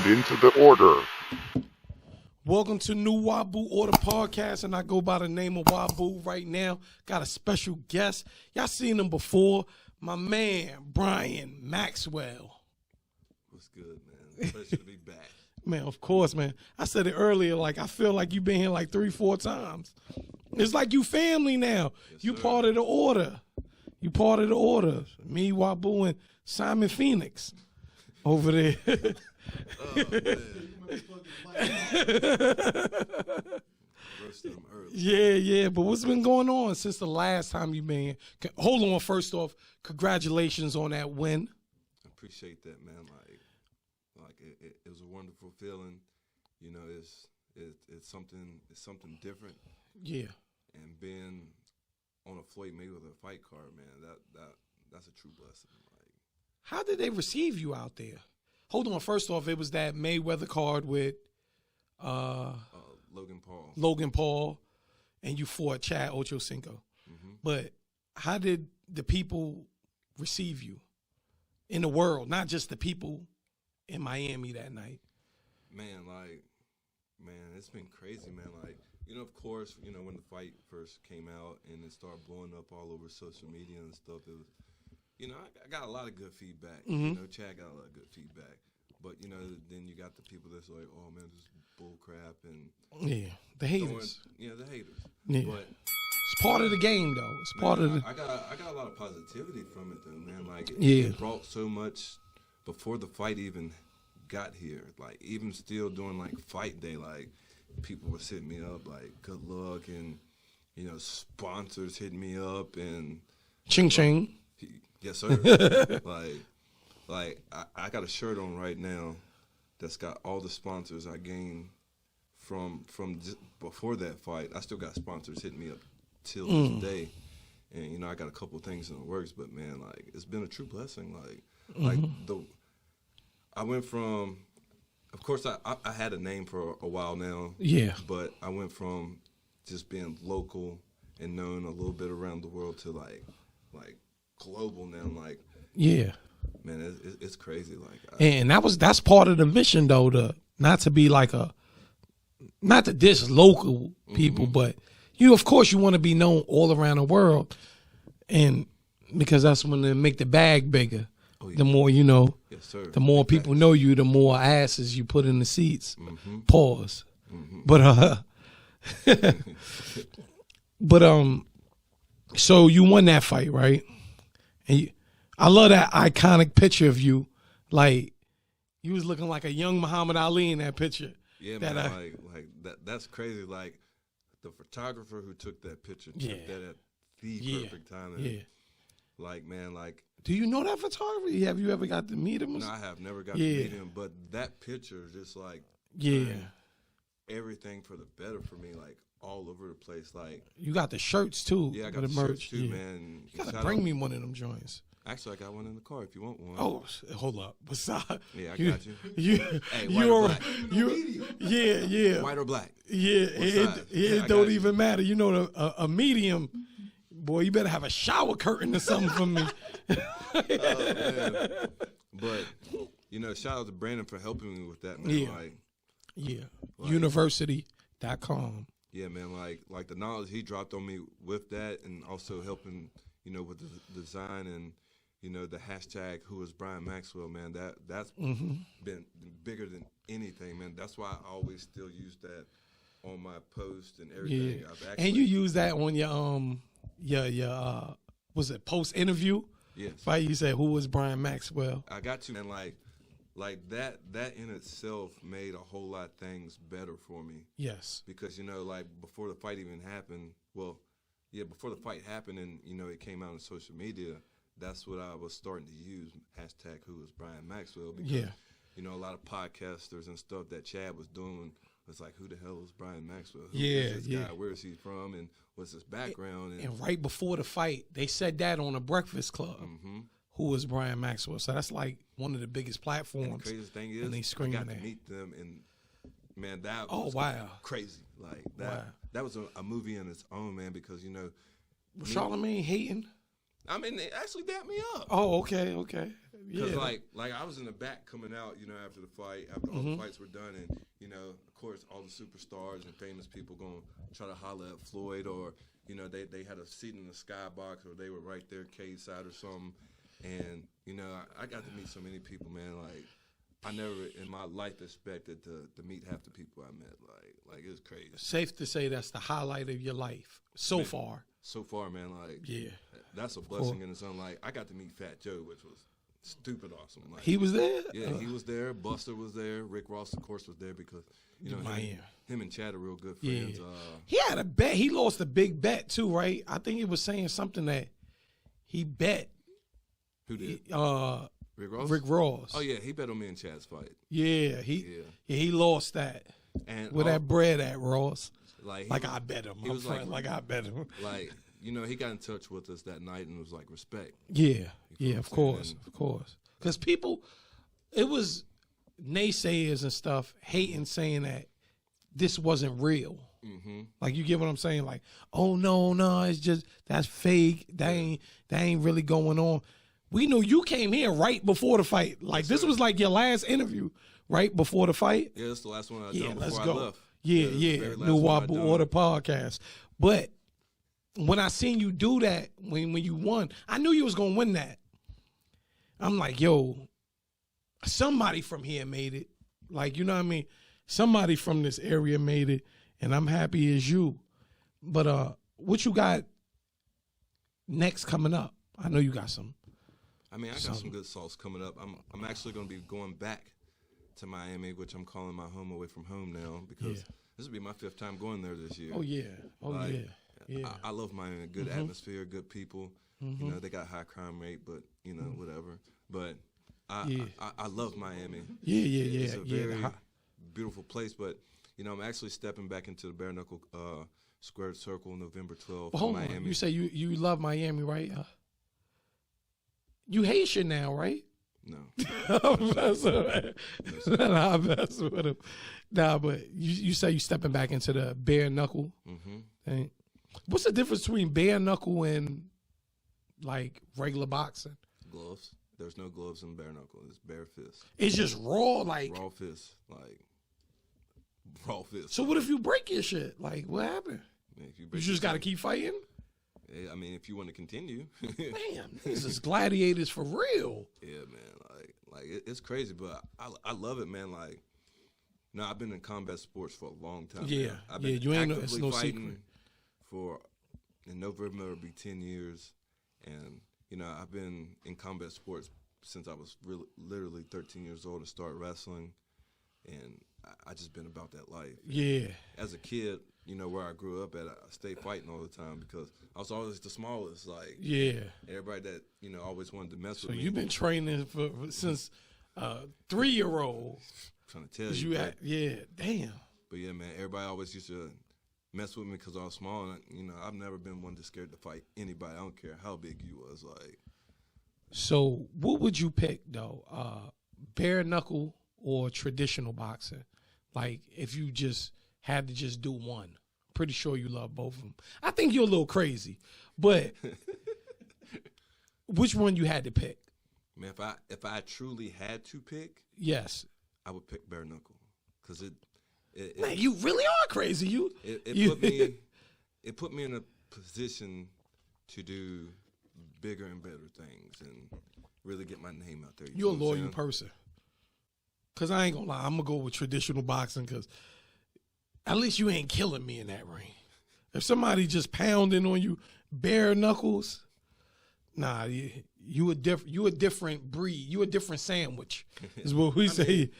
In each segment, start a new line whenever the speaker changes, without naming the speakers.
tuned into the order.
Welcome to New Wabu Order Podcast, and I go by the name of Wabu right now. Got a special guest. Y'all seen him before. My man, Brian Maxwell.
What's good, man? Pleasure to be back.
Man, of course, man. I said it earlier, like, I feel like you've been here like 3-4 times. It's like you family now.
Yes,
You
sir.
part of the order. You part of the order. Me, Wabu, and Simon Phoenix over there.
Oh, man. Roasted them early.
Yeah, but what's been going on since the last time you've been here? Hold on, first off, congratulations on that win.
I appreciate that, man. Like it was a wonderful feeling. You know, it's something different.
Yeah.
And being on a Floyd Mayweather fight card, man, that's a true blessing. Like,
How did they receive you out there? Hold on, first off, it was that Mayweather card with
Logan Paul.
and you fought Chad Ochocinco.
Mm-hmm.
But how did the people receive you in the world, not just the people in Miami that night?
Man, it's been crazy, man. Like, you know, of course, you know, when the fight first came out and it started blowing up all over social media and stuff, it was, you know, I got a lot of good feedback.
Mm-hmm.
You know, Chad got a lot of good feedback. But, you know, then you got the people that's like, oh, man, this is bull crap. And
Yeah, the haters.
the haters.
Yeah.
But
It's part of the game, though. It's part of the...
I got a lot of positivity from it, though, man. Like,
Yeah.
it brought so much before the fight even got here. Like, even still doing, like, fight day, like, people were hitting me up, like, good luck, and, you know, sponsors hitting me up, and...
Ching ching.
Yes, sir. like I got a shirt on right now that's got all the sponsors I gained from just before that fight. I still got sponsors hitting me up till this day, and you know I got a couple things in the works. But man, like it's been a true blessing. I went from, of course, I had a name for a while now.
Yeah.
But I went from just being local and known a little bit around the world to like global now. Like,
Yeah.
man, it's crazy. Like,
And that's part of the mission, though, not to be like not to diss local people, but of course you want to be known all around the world, and because that's when they make the bag bigger.
Oh, yeah.
The more you know,
yes, sir.
the more people know you, the more asses you put in the seats.
Mm-hmm.
Pause.
Mm-hmm.
But so you won that fight, right? And I love that iconic picture of you, like you was looking like a young Muhammad Ali in that picture.
Yeah,
that
man, that's crazy. Like the photographer who took that picture took that at the perfect time. And, like, man, like.
Do you know that photographer? Have you ever got to meet him?
No, I have never got to meet him, but that picture just like everything for the better for me, like all over the place. Like
you got the shirts too.
Yeah, I got
the
the
merch
shirts too, man.
You gotta bring me one of them joints.
Actually, I got one in the car if you want one.
Oh, hold up. Besides,
yeah, I got you.
Hey,
white or black?
Yeah.
White or black?
Yeah, it don't even matter. You know, a medium, boy, you better have a shower curtain or something for me.
Oh, man. But, you know, shout out to Brandon for helping me with that, man.
Yeah. University.com.
Yeah, man, like the knowledge he dropped on me with that, and also helping, you know, with the design and, you know, the hashtag who is Brian Maxwell, man, that's been bigger than anything, man. That's why I always still use that on my post and everything.
Yeah. And you use that on your was it post interview?
Yes.
Right, you said who was Brian Maxwell?
I got you, man. Like that in itself made a whole lot of things better for me.
Yes.
Because, you know, like before the fight even happened, before the fight happened and, you know, it came out on social media, that's what I was starting to use, hashtag who is Brian Maxwell. Because, you know, a lot of podcasters and stuff that Chad was doing was like, who the hell is Brian Maxwell? Who is this guy? Where is he from? And what's his background?
And right before the fight, they said that on a Breakfast Club.
Mm-hmm.
Who was Brian Maxwell? So that's like one of the biggest platforms.
And the craziest thing is,
and they screaming
I got to meet them, and man, that was crazy. Like that was a movie in its own, man. Because, you know,
Charlamagne hating.
I mean, they actually dapped me up.
Oh, okay.
Because
Yeah.
like I was in the back coming out, after the fight, after all the fights were done, and of course, all the superstars and famous people gonna try to holler at Floyd, or they had a seat in the skybox, or they were right there cage side or something, and I got to meet so many people, man. Like I never in my life expected to meet half the people I met. Like it was crazy.
Safe to say that's the highlight of your life so far.
So far, man. Like
Yeah,
that's a blessing in its own. Like I got to meet Fat Joe, which was stupid awesome. Like,
he was there.
Yeah, he was there. Buster was there. Rick Ross, of course, was there because him and Chad are real good friends.
Yeah. He had a bet. He lost a big bet too, right? I think he was saying something that he bet.
Who did? Rick Ross.
Rick Ross.
Oh yeah, he bet on me and Chad's fight.
Yeah, he lost that.
And
where that bread at, Ross?
Like
I bet him.
He was
like I bet him.
Like he got in touch with us that night and was like respect.
Yeah, of course. Because people, it was naysayers and stuff hating, saying that this wasn't real.
Mm-hmm.
Like, you get what I'm saying? Like, oh no, it's just that's fake. That ain't really going on. We knew you came here right before the fight. Like, this was like your last interview right before the fight.
Yeah, that's the last one I done before I left.
Yeah. New Wabu Order podcast. But when I seen you do that, when you won, I knew you was gonna win that. I'm like, yo, somebody from here made it. Like, you know what I mean? Somebody from this area made it, and I'm happy as you. But what you got next coming up? I know you got some.
I mean, I got some good sauce coming up. I'm actually going to be going back to Miami, which I'm calling my home away from home now, because this will be my 5th time going there this year.
Oh yeah, yeah.
I love Miami. Good atmosphere, good people. They got high crime rate, but whatever. But I love Miami.
Yeah.
It's a very beautiful place. But I'm actually stepping back into the bare knuckle squared circle November 12th.
Well, hold
Miami.
on. You say you love Miami, right? You Haitian now, right?
No.
I'm messing with him. Nah, but you say you stepping back into the bare knuckle. Mm-hmm. What's the difference between bare knuckle and like regular boxing?
Gloves. There's no gloves in bare knuckle. It's bare fist.
It's just raw, like
raw fist, like raw fist.
So what if you break your shit? Like, what happened?
If you
just got to keep fighting.
I mean, if you want to continue.
Man, these is gladiators for real.
Yeah, man. Like it's crazy, but I love it, man. Like, I've been in combat sports for a long time.
Yeah,
I've been
you ain't
actively
it's no
fighting
secret.
In November it'll be 10 years, and I've been in combat sports since I was literally 13 years old to start wrestling, and I just been about that life.
Yeah.
As a kid, where I grew up at, I stayed fighting all the time because I was always the smallest. Like, everybody that always wanted to mess with me.
So you've been training since 3-year-old.
Trying to tell you.
Damn.
But yeah, man, everybody always used to mess with me because I was small, and I've never been one that's scared to fight anybody. I don't care how big you was. Like,
so what would you pick though? Bare knuckle or traditional boxing? Like, if you just had to just do one. Pretty sure you love both of them. I think you're a little crazy, but which one you had to pick?
Man, if I truly had to pick,
yes,
I would pick bare knuckle because it
man, you really are crazy.
It put me in a position to do bigger and better things and really get my name out there.
You're a loyal person. Because I ain't going to lie, I'm going to go with traditional boxing because at least you ain't killing me in that ring. If somebody just pounding on you, bare knuckles, nah, you a different breed. You a different sandwich is what we say.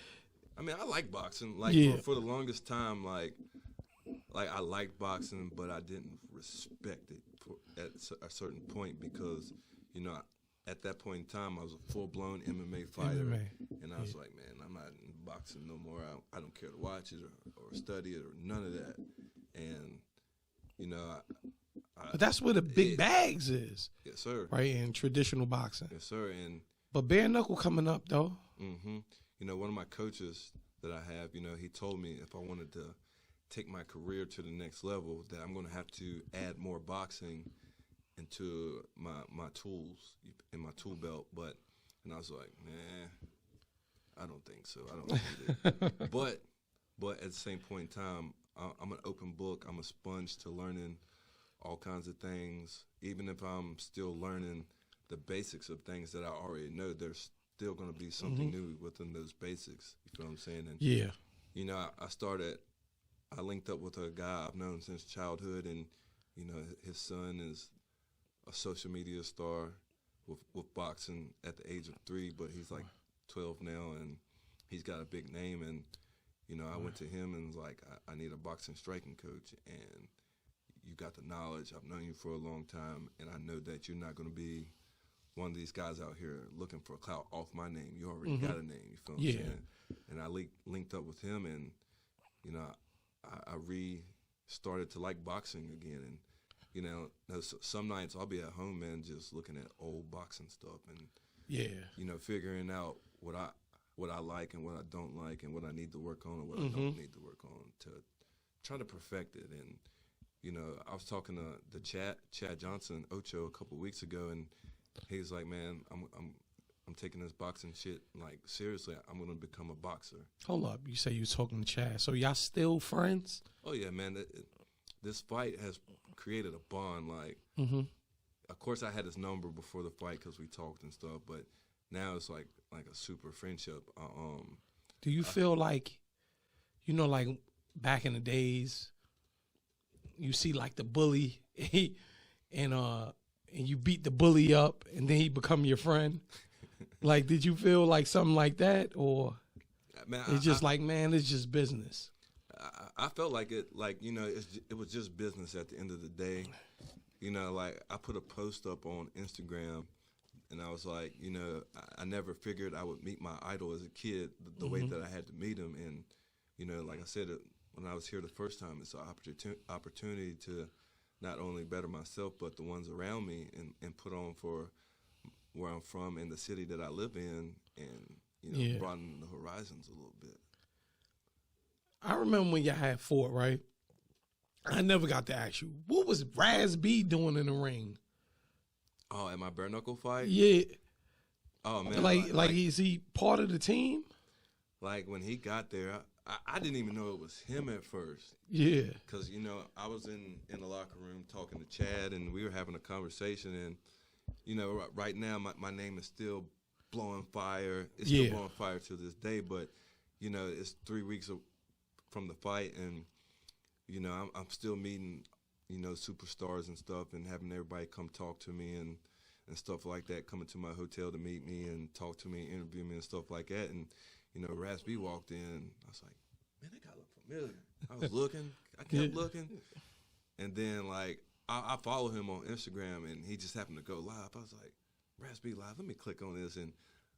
I mean, I like boxing. Like, for the longest time, like I liked boxing, but I didn't respect it at a certain point because, at that point in time, I was a full-blown MMA fighter. And I was like, man, I'm not in boxing no more. I don't care to watch it or study it or none of that. And,
but that's where the big bags is.
Yes, sir.
Right, in traditional boxing.
Yes, sir.
But bare knuckle coming up, though.
Mm-hmm. One of my coaches that I have, he told me if I wanted to take my career to the next level, that I'm going to have to add more boxing into my tools in my tool belt, and I was like, man, I don't think so. I don't need it. But at the same point in time, I'm an open book. I'm a sponge to learning all kinds of things. Even if I'm still learning the basics of things that I already know, there's still going to be something new within those basics. You feel what I'm saying? And
yeah.
You know, I linked up with a guy I've known since childhood, and, you know, his son is a social media star with boxing at the age of 3, but he's like 12 now, and he's got a big name. And, you know, I went to him and was like, I need a boxing striking coach, and you got the knowledge. I've known you for a long time, and I know that you're not going to be one of these guys out here looking for clout off my name. You already got a name. You feel what I'm saying? And I linked up with him, and, you know, I restarted to like boxing again. And, you know, some nights I'll be at home, man, just looking at old boxing stuff and, you know, figuring out what I like and what I don't like and what I need to work on and what I don't need to work on to try to perfect it. And, you know, I was talking to the Chad Johnson, Ocho, a couple weeks ago, and he was like, man, I'm taking this boxing shit, like, seriously. I'm going to become a boxer.
Hold up. You say you was talking to Chad. So y'all still friends?
Oh, yeah, man. This fight has created a bond. Like, of course, I had his number before the fight because we talked and stuff, but now it's like a super friendship.
Do you feel like, you know, like back in the days, you see like the bully and you beat the bully up and then he become your friend? Like, did you feel like something like that, or man, it's just like, man, it's just business?
I felt like it, like, you know, it was just business at the end of the day. You know, like, I put a post up on Instagram, and I was like, you know, I never figured I would meet my idol as a kid the way that I had to meet him. And, you know, like I said, when I was here the first time, it's an opportunity to not only better myself, but the ones around me and put on for where I'm from and the city that I live in, and, you know, broaden the horizons a little bit.
I remember when y'all had Fort, right? I never got to ask you, what was Ras B doing in the ring?
Oh, at my bare knuckle fight?
Yeah.
Oh, man.
Like is he part of the team?
Like, when he got there, I didn't even know it was him at first.
Yeah.
Because, you know, I was in the locker room talking to Chad, and we were having a conversation, and, you know, right now my name is still blowing fire. It's still blowing fire to this day, but, you know, it's 3 weeks from the fight, and, you know, I'm still meeting, you know, superstars and stuff, and having everybody come talk to me and stuff like that, coming to my hotel to meet me and talk to me, interview me and stuff like that. And, you know, Ras B walked in. I was like, man, that guy look familiar. I was looking. I kept looking. And then, like, I follow him on Instagram, and he just happened to go live. I was like, Ras B live, let me click on this. And,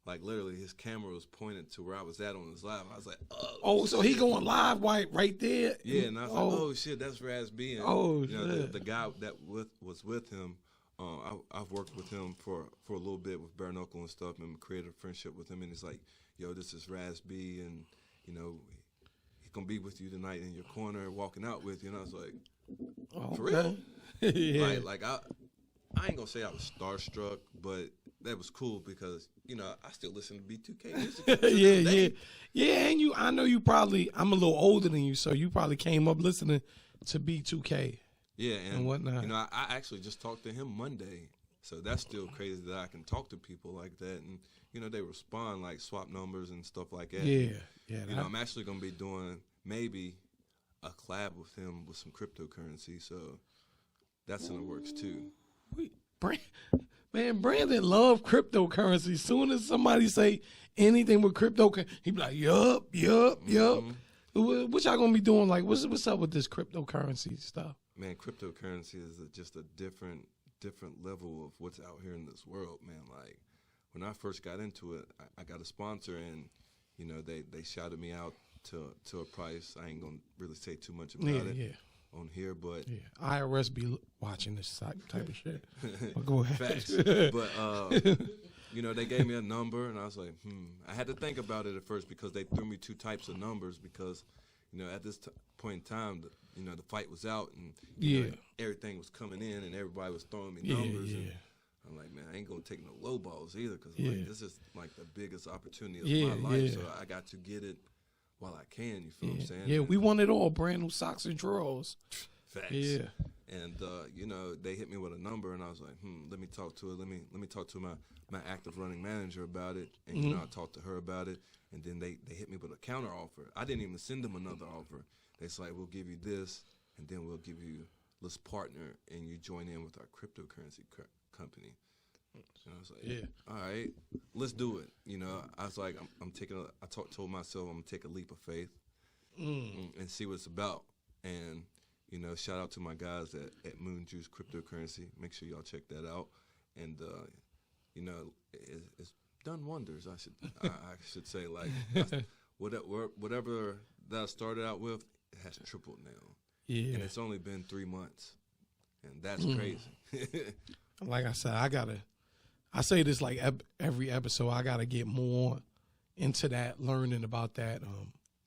like, literally his camera was pointed to where I was at on his live. I was like, oh,
so he going live right there?
Yeah, and I was like, oh, shit, that's Ras B. And, you know, the guy that was with him, I've worked with him for a little bit with bare knuckle and stuff, and created a friendship with him. And he's like, yo, this is Ras B, and, you know, he's going to be with you tonight in your corner, walking out with you. And I was like, for real?
Yeah.
Like I ain't going to say I was starstruck, but that was cool because, you know, I still listen to B2K music. Yeah, and I know you probably, I'm a little older than you, so you probably came up listening to B2K. Yeah, and whatnot. You know, I actually just talked to him Monday, so that's still crazy that I can talk to people like that, and, you know, they respond, like, swap numbers and stuff like that. Yeah. You know, I'm actually going to be doing maybe a collab with him with some cryptocurrency, so that's in the works too.
Man, Brandon love cryptocurrency. Soon as somebody say anything with cryptocurrency, he be like, yup. What y'all gonna be doing? Like, what's up with this cryptocurrency stuff?
Man, cryptocurrency is just a different level of what's out here in this world, man. Like, when I first got into it, I got a sponsor, and, you know, they shouted me out to a price. I ain't gonna really say too much about it on here, but
IRS be watching this type of shit. But go ahead.
Facts. But you know, they gave me a number, and I was like, I had to think about it at first because they threw me two types of numbers because, you you know, at this point in time, the fight was out, and everything was coming in, and everybody was throwing me numbers. And I'm like, man, I ain't gonna take no low balls either, because like, this is like the biggest opportunity of my life. So I got to get it while I can. You feel what I'm saying?
Yeah, we want it all. Brand new socks and drawers.
Facts. Yeah. And they hit me with a number, and I was like, let me talk to it. Let me talk to my active running manager about it. And I talked to her about it, and then they hit me with a counter offer. I didn't even send them another offer. They said, we'll give you this, and then we'll give you this partner, and you join in with our cryptocurrency company. And I was like, all right, let's do it. I was like, I told myself I'm gonna take a leap of faith and see what it's about. And shout out to my guys at Moon Juice Cryptocurrency. Make sure y'all check that out. And it's done wonders. I should say, like, whatever that I started out with, it has tripled now. Yeah. And it's only been 3 months, and that's crazy.
Like I said, I say this like every episode. I gotta get more into that, learning about that.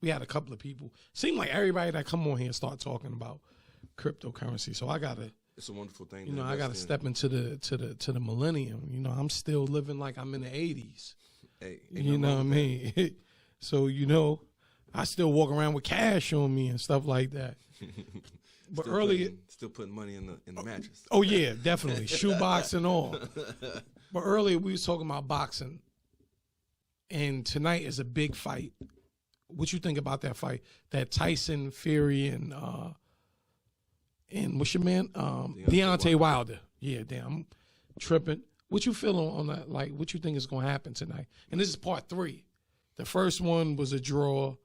We had a couple of people. Seem like everybody that come on here start talking about cryptocurrency. So I gotta.
It's a wonderful thing.
I gotta step into the millennium. I'm still living like I'm in the 80s.
Hey,
you know what I mean? So I still walk around with cash on me and stuff like that. But
still putting money in the mattress.
Oh yeah, definitely, shoebox and all. But earlier we was talking about boxing, and tonight is a big fight. What you think about that fight? That Tyson Fury and what's your man? Deontay Wilder. Yeah, damn, I'm tripping. What you feeling on that? Like, what you think is going to happen tonight? And this is part 3. The first one was a draw.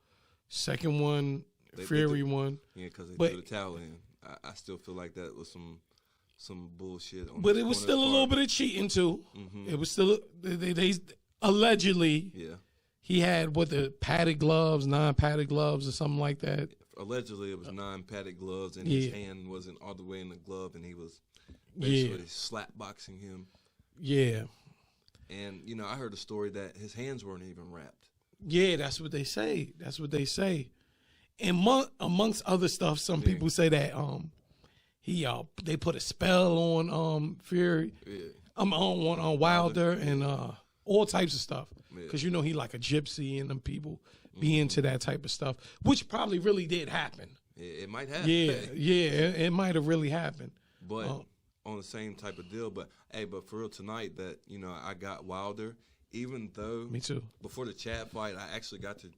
Second one, Fury won.
Yeah, because they threw the towel in. I still feel like that was some bullshit.
But it was still a little bit of cheating too. Mm-hmm. It was still they allegedly. Yeah. He had the padded gloves, non-padded gloves, or something like that.
Allegedly, it was non-padded gloves, and his hand wasn't all the way in the glove, and he was basically slap boxing him.
Yeah.
And I heard a story that his hands weren't even wrapped.
Yeah, that's what they say. And amongst other stuff, some people say that they put a spell on Fury, on Wilder, and all types of stuff. Because he like a gypsy, and them people be into that type of stuff, which probably really did happen.
It might have.
Yeah, it might have really happened.
But on the same type of deal. But for real tonight, that I got Wilder. Even though
me too.
Before the Chad fight, I actually got to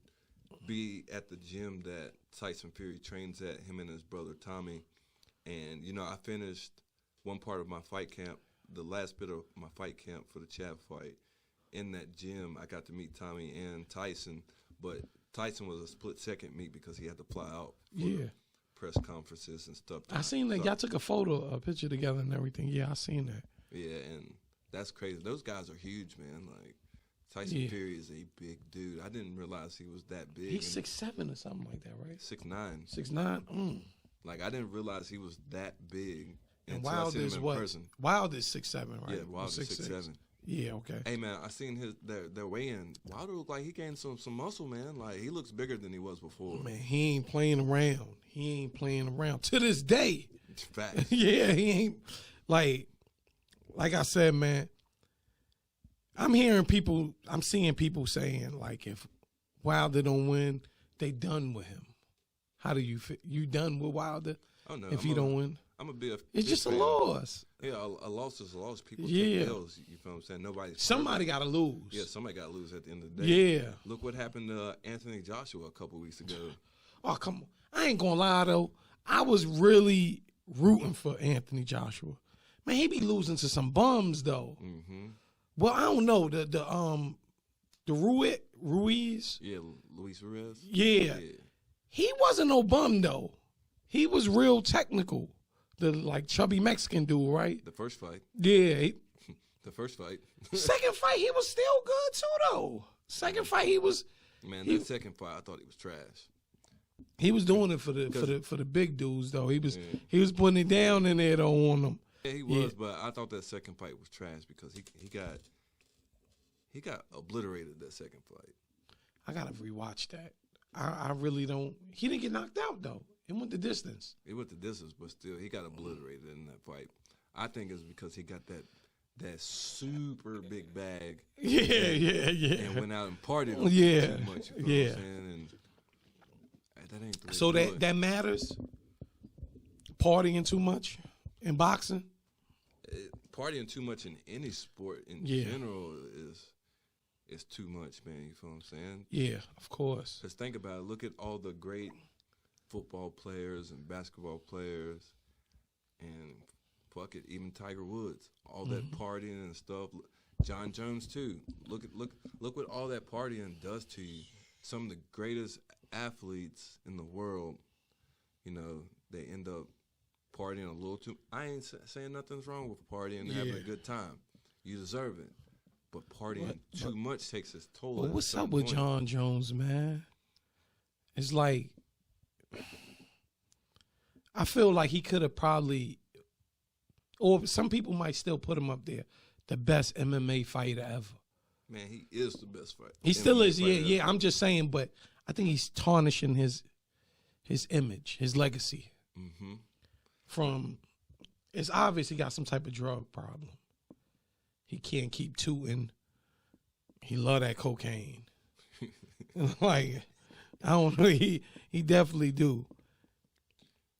be at the gym that Tyson Fury trains at, him and his brother Tommy. And, I finished one part of my fight camp, the last bit of my fight camp for the Chad fight. In that gym, I got to meet Tommy and Tyson. But Tyson was a split-second meet because he had to fly out for press conferences and stuff.
I seen that. Y'all took a picture together and everything. Yeah, I seen that.
Yeah, and that's crazy. Those guys are huge, man. Like, Tyson Fury is a big dude. I didn't realize he was that big.
He's 6'7" or something like that, right?
6'9".
6'9".
Like, I didn't realize he was that big.
And Wilder's what? Wilder's 6'7", right?
Yeah, Wilder's 6'7".
Yeah, okay.
Hey man, I seen their weigh-in. Wilder looked like he gained some muscle, man. Like, he looks bigger than he was before.
Man, he ain't playing around. To this day.
Facts.
Yeah, he ain't like I said, man. I'm seeing people saying, like, if Wilder don't win, they done with him. How do you feel? You done with Wilder?
Oh no.
If he don't win?
I'm gonna be a.
It's just a loss.
Yeah, a loss is a loss. People take L's. You feel what I'm saying?
Somebody got to lose.
Yeah, somebody got to lose at the end of the day.
Yeah.
Look what happened to Anthony Joshua a couple weeks ago.
Oh, come on. I ain't gonna lie though. I was really rooting for Anthony Joshua. Man, he be losing to some bums though. Mm-hmm. Well, I don't know the Ruiz.
Yeah, Luis Ruiz.
Yeah, he wasn't no bum though. He was real technical. The chubby Mexican dude, right?
The first fight.
Yeah.
The first fight.
Second fight, he was still good too, though. Second fight, he was.
Man, that second fight, I thought he was trash.
He was doing it for the big dudes, though. He was putting it down in there though on them.
Yeah, he was, but I thought that second fight was trash because he got obliterated that second fight.
I gotta rewatch that. I really don't. He didn't get knocked out though. It went the distance.
It went the distance, but still, he got obliterated in that fight. I think it's because he got that super big bag.
Yeah.
And went out and partied too much. You know what I'm saying? And that ain't the way
so
to do
that matters. Partying too much in boxing.
Partying too much in any sport in general is too much, man. You feel what I'm saying?
Yeah, of course.
Because think about it. Look at all the great football players and basketball players, and fuck it, even Tiger Woods. All that partying and stuff. John Jones too. Look what all that partying does to you. Some of the greatest athletes in the world, you know, they end up partying a little too. I ain't saying nothing's wrong with partying and having a good time. You deserve it. But partying too much takes its toll.
But what's up with John Jones, man? It's like, I feel like he could have probably, or some people might still put him up there, the best MMA fighter ever.
Man, he is the best fighter.
He still is, yeah. I'm just saying, but I think he's tarnishing his image, his legacy.
Mm-hmm.
It's obvious he got some type of drug problem. He can't keep tooting. He love that cocaine. Like, I don't know. He definitely do.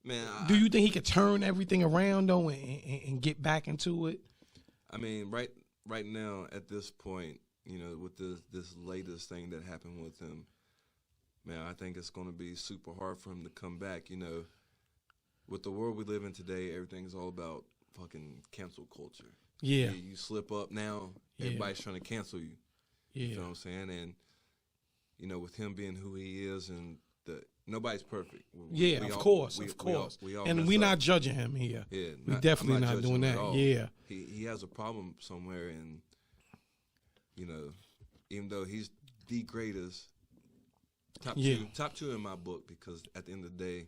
Man,
do you think he could turn everything around though and get back into it?
I mean, right now at this point, you know, with this latest thing that happened with him, man, I think it's going to be super hard for him to come back. You know, with the world we live in today, everything's all about fucking cancel culture.
Yeah.
You slip up now, everybody's trying to cancel you.
Yeah.
You know what I'm saying? And, you know, with him being who he is, and nobody's perfect.
Of course. And we're not judging him here.
Yeah.
We're definitely not doing that. Yeah.
He has a problem somewhere, and, you know, even though he's the greatest, top two in my book, because at the end of the day,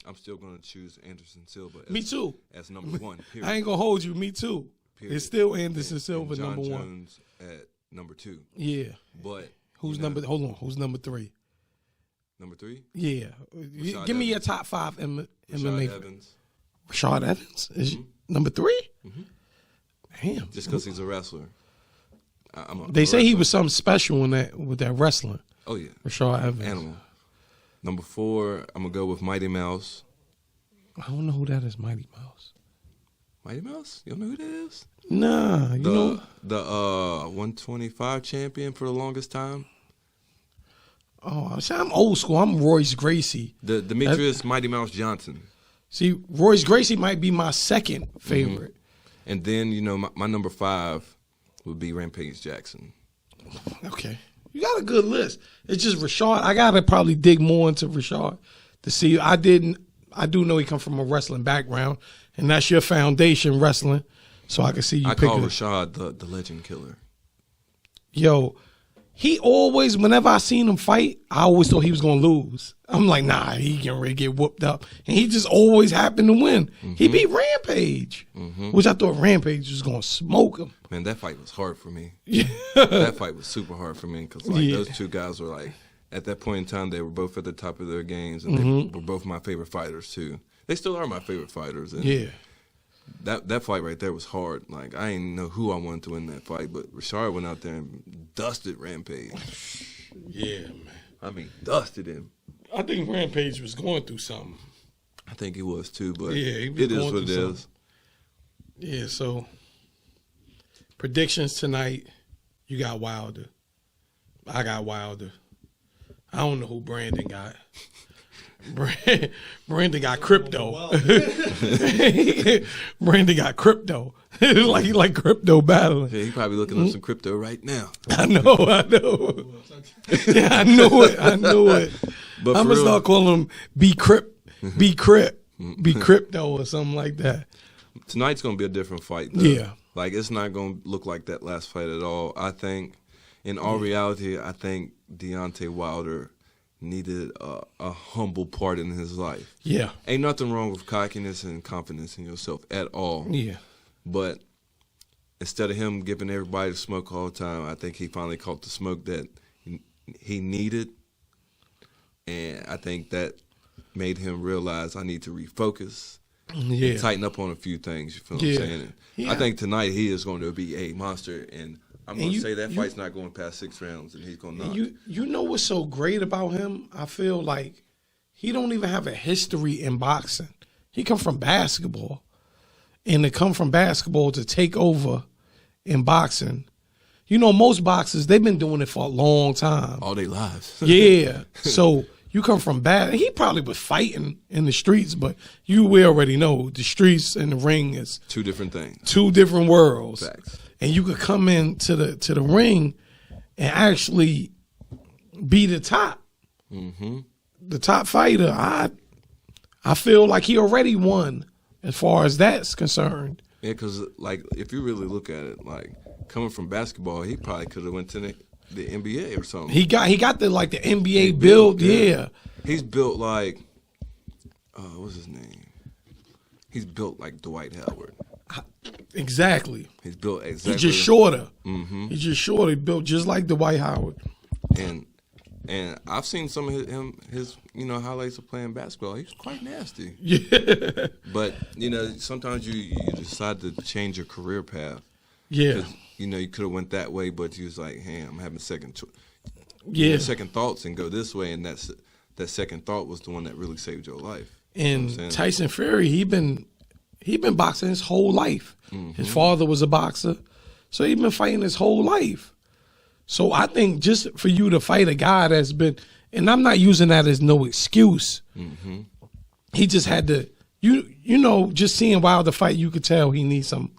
I'm still going to choose Anderson Silva.
Me too.
As number one. Period.
I ain't going to hold you. Me too. Period. It's still Anderson Silva
and John
number one.
Jones at number two.
Yeah.
But
who's number? Hold on. Who's number three?
Number three?
Yeah. Give me your top five MMA.
Rashad Evans.
Rashad Evans is number three.
Mm-hmm.
Damn.
Just because he's a wrestler.
They say he was something special with that wrestling.
Oh yeah.
Rashad Evans.
Animal. Number four, I'm gonna go with Mighty Mouse.
I don't know who that is, Mighty Mouse.
Mighty Mouse? You don't know who that is?
Nah,
the 125 champion for the longest time.
Oh, I'm old school. I'm Royce Gracie.
The Demetrius Mighty Mouse Johnson.
See, Royce Gracie might be my second favorite.
Mm-hmm. And then, you know, my number five would be Rampage Jackson.
Okay. You got a good list. It's just Rashad. I got to probably dig more into Rashad to see. I do know he come from a wrestling background, and that's your foundation, wrestling. So I can see you
call Rashad the legend killer.
Yo, he always, whenever I seen him fight, I always thought he was going to lose. I'm like, nah, he can really get whooped up. And he just always happened to win. Mm-hmm. He beat Rampage, which I thought Rampage was going to smoke him.
Man, that fight was hard for me. Yeah. That fight was super hard for me because those two guys were like, at that point in time, they were both at the top of their games, and they were both my favorite fighters too. They still are my favorite fighters. And that fight right there was hard. Like, I didn't know who I wanted to win that fight, but Rashad went out there and dusted Rampage.
Yeah, man.
I mean, dusted him.
I think Rampage was going through something.
I think he was too, but
he was
it is what it is.
Yeah, so predictions tonight, you got Wilder. I got Wilder. I don't know who Brandon got. Brandon got crypto. Brandon got crypto. like crypto battling.
Yeah, he probably looking up some crypto right now.
I know. Yeah, I knew it. But I'm gonna start calling him be crypto or something like that.
Tonight's gonna be a different fight, though.
Yeah.
Like, it's not gonna look like that last fight at all. I think, in all reality, I think Deontay Wilder needed a humble part in his life.
Yeah.
Ain't nothing wrong with cockiness and confidence in yourself at all.
Yeah.
But instead of him giving everybody the smoke all the time, I think he finally caught the smoke that he needed. And I think that made him realize I need to refocus
Yeah.
and tighten up on a few things. You feel what I'm saying? And I think tonight he is going to be a monster, and I'm going to say that fight's not going past 6 rounds, and he's going to knock.
You know what's so great about him? I feel like he don't even have a history in boxing. He come from basketball. And to come from basketball to take over in boxing, you know, most boxers, they've been doing it for a long time.
All their lives.
Yeah. So you come from he probably was fighting in the streets, but we already know the streets and the ring is
2 different things.
2 different worlds.
Facts.
And you could come into the ring and actually be the top.
Mm-hmm.
The top fighter. I feel like he already won as far as that's concerned.
Yeah, because, like, if you really look at it, like, coming from basketball, he probably could have went to the NBA or something.
He got the NBA build, yeah.
He's built like, what's his name? He's built like Dwight Howard.
Exactly.
He's built exactly.
He's just shorter.
Mm-hmm.
He's just shorter. He built just like Dwight Howard.
And I've seen some of his highlights of playing basketball. He's quite nasty.
Yeah.
But sometimes you decide to change your career path.
Yeah.
You could have went that way, but you was like, hey, I'm having second thoughts and go this way, and that second thought was the one that really saved your life.
And Tyson Fury, he been boxing his whole life. Mm-hmm. His father was a boxer, so he been fighting his whole life. So I think just for you to fight a guy that's been, and I'm not using that as no excuse. Mm-hmm. He just had to, just seeing Wilder fight, you could tell he needs some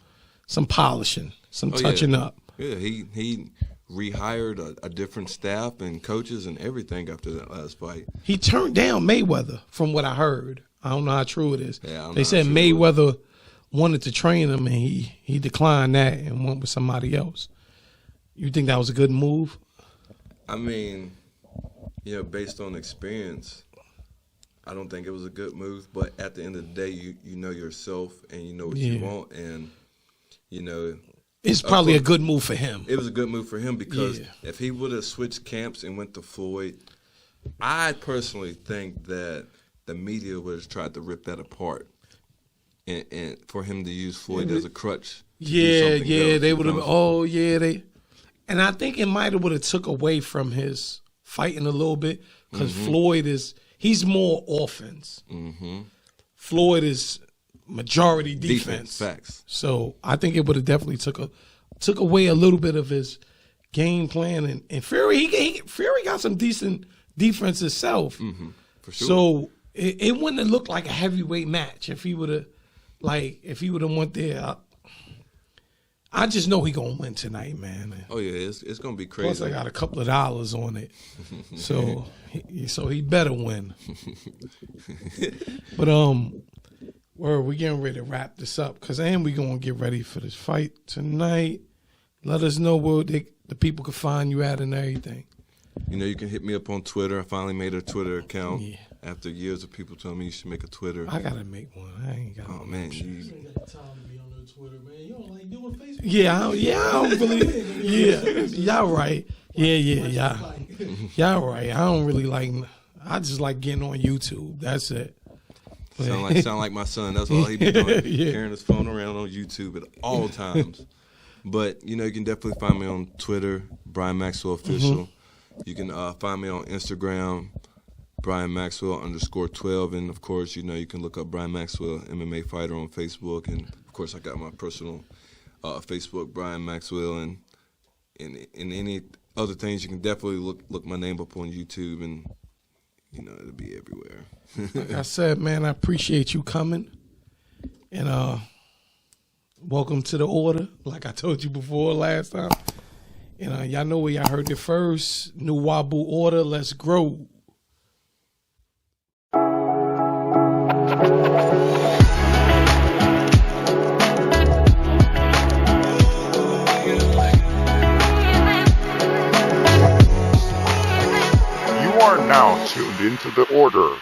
polishing, some touching up.
Yeah, he rehired a different staff and coaches and everything after that last fight.
He turned down Mayweather, from what I heard. I don't know how true it is.
Yeah,
they said Mayweather wanted to train him, and he declined that and went with somebody else. You think that was a good move?
I mean, based on experience, I don't think it was a good move. But at the end of the day, you know yourself and you know what you want, and
it's probably a good move for him.
It was a good move for him because if he would have switched camps and went to Floyd, I personally think that the media would have tried to rip that apart, and for him to use Floyd as a crutch.
They would have. And I think it might have would have took away from his fighting a little bit because Floyd he's more offense. Mm-hmm. Floyd is majority defense.
Facts.
So I think it would have definitely took away a little bit of his game plan. And Fury, Fury got some decent defense himself. Mm-hmm. For sure. So it wouldn't have looked like a heavyweight match if he would have went there. I just know he gonna win tonight, man.
Oh yeah, it's gonna be crazy.
Plus, I got a couple of dollars on it, so he better win. But we getting ready to wrap this up we gonna get ready for this fight tonight. Let us know where the people can find you at and everything.
You can hit me up on Twitter. I finally made a Twitter account after years of people telling me you should make a Twitter.
I gotta make one. I ain't got.
Oh man,
you ain't got time to be on the Twitter, man. You don't like doing Facebook.
Yeah, I don't really. Y'all right. Y'all right. I don't really like. I just like getting on YouTube. That's it.
Sound like my son. That's all he be doing. Carrying his phone around on YouTube at all times. But you can definitely find me on Twitter, Brian Maxwell Official. Mm-hmm. You can find me on Instagram, Brian Maxwell _12, and of course, you can look up Brian Maxwell, MMA fighter, on Facebook, and of course, I got my personal Facebook, Brian Maxwell, and any other things. You can definitely look my name up on YouTube, and it'll be everywhere.
Like I said, man, I appreciate you coming, and welcome to the order. Like I told you before last time, and y'all know where y'all heard it first. New Wabu order. Let's grow.
Now tuned into the order.